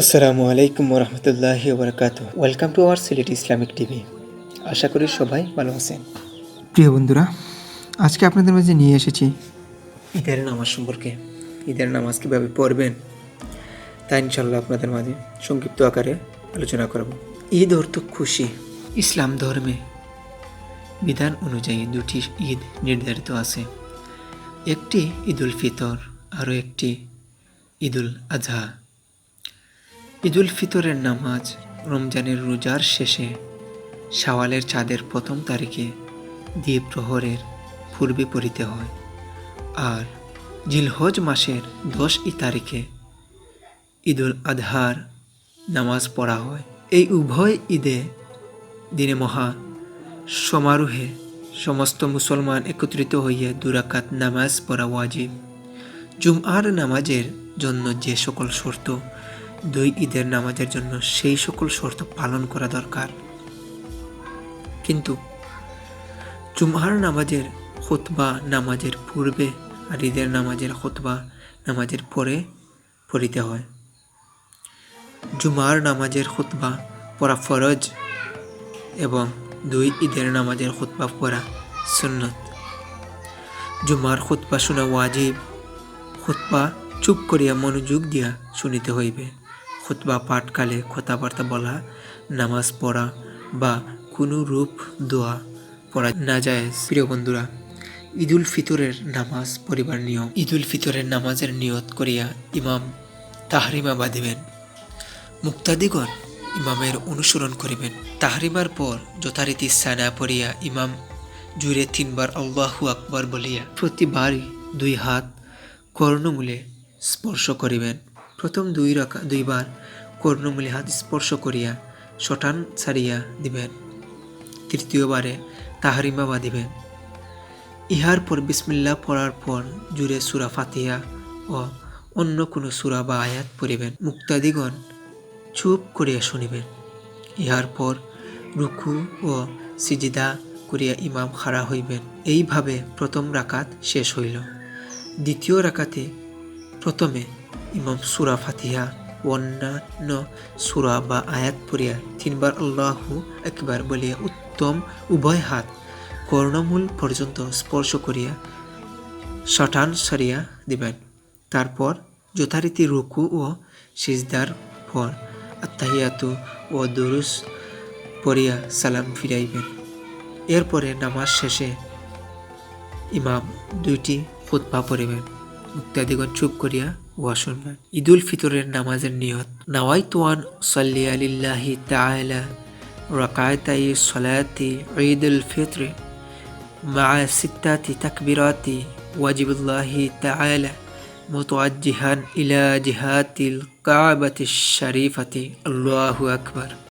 আসসালামু আলাইকুম রহমতুল্লাহি ওবরাকাতুহ। Welcome to our Sylhet Islamic TV. আশা করি সবাই ভালো আছেন। প্রিয় বন্ধুরা, আজকে আপনাদের মাঝে নিয়ে এসেছি ঈদের নামাজ সম্পর্কে। ঈদের নামাজ কীভাবে পড়বেন তা ইনশাল্লাহ আপনাদের মাঝে সংক্ষিপ্ত আকারে আলোচনা করব। ঈদ অর্থ খুশি। ইসলাম ধর্মে বিধান অনুযায়ী দুটি ঈদ নির্ধারিত আছে, একটি ঈদুল ফিতর, আরও একটি ঈদুল আজহা। ঈদুল ফিতরের নামাজ রমজানের রোজার শেষে শাওয়ালের চাঁদের প্রথম তারিখে দ্বিপ্রহরের পূর্বে পড়িতে হয়, আর জিলহজ মাসের 10 তারিখে ঈদুল আজহার নামাজ পড়া হয়। এই উভয় ঈদে দিনে মহা সমারোহে সমস্ত মুসলমান একত্রিত হইয়া 2 রাকাত নামাজ পড়া ওয়াজিব। জুমআর নামাজের জন্য যে সকল শর্ত, 2 ঈদের নামাজের জন্য সেই সকল শর্ত পালন করা দরকার। কিন্তু জুমআর নামাজের খুতবা নামাজের পূর্বে আর ঈদের নামাজের খুতবা নামাজের পরে পড়িতে হয়। জুমআর নামাজের খুতবা পড়া ফরজ এবং 2 ঈদের নামাজের খুতবা পড়া সুন্নত। জুমআর খুতবা শোনা ওয়াজিব। খুতবা চুপ করিয়া মনোযোগ দিয়া শুনিতে হইবে। খুতবা পাঠকালে কথাবার্তা বলা, নামাজ পড়া বা কোনো রূপ দোয়া পড়া না যায়। প্রিয় বন্ধুরা, ঈদুল ফিতরের নামাজ পড়িবার নিয়ম। ঈদুল ফিতরের নামাজের নিয়ত করিয়া ইমাম তাহরিমা বাঁধিবেন। মুক্তাদিগণ ইমামের অনুসরণ করিবেন। তাহরিমার পর যথারীতি সানা পড়িয়া ইমাম জুড়ে 3 বার আল্লাহু আকবার বলিয়া প্রতিবারই 2 হাত কর্ণমূলে স্পর্শ করিবেন। প্রথম 2 বার কর্ণমূলে হাত স্পর্শ করিয়া শটান ছাড়িয়া দিবেন। তৃতীয়বারে তাহরিমা বাঁধিবেন। ইহার পর বিসমিল্লাহ পড়ার পর জুড়ে সূরা ফাতিহা ও অন্য কোনো সূরা বা আয়াত পড়িবেন। মুক্তাদিগণ চুপ করিয়া শুনিবেন। ইহার পর রুকু ও সিজদা করিয়া ইমাম খাড়া হইবেন। এইভাবে প্রথম রাকাত শেষ হইল। দ্বিতীয় রাকাতে প্রথমে ইমাম সূরা ফাতিহা ও অন্যান্য সূরা বা আয়াত পড়িয়া 3 বার আল্লাহু আকবার বলিয়া উত্তম উভয় হাত কর্ণমূল পর্যন্ত স্পর্শ করিয়া শটান সারিয়া দিবেন। তারপর যথারীতি রুকু ও সিজদার পর আত্তাহিয়াতু ও দুরুস পড়িয়া সালাম ফিরাইবেন। এরপরে নামাজ শেষে ইমাম 2টি খুতবা পড়িবেন। মুক্তাদিগণ চুপ করিয়া ওয়া শুনবেন। ঈদুল ফিতরের নামাজের নিয়ত। নাওয়াইতু আন উসাল্লি লিল্লাহি তাআলা রাকাতাই সালাতি ঈদুল ফিতর মা 6 তাকবীরাতি ওয়াজিবুল্লাহি তাআলা মুতাওয়াজ্জিহান ইলা জিহাতিল কাবাতিশ শরীফাতি। আল্লাহু আকবার।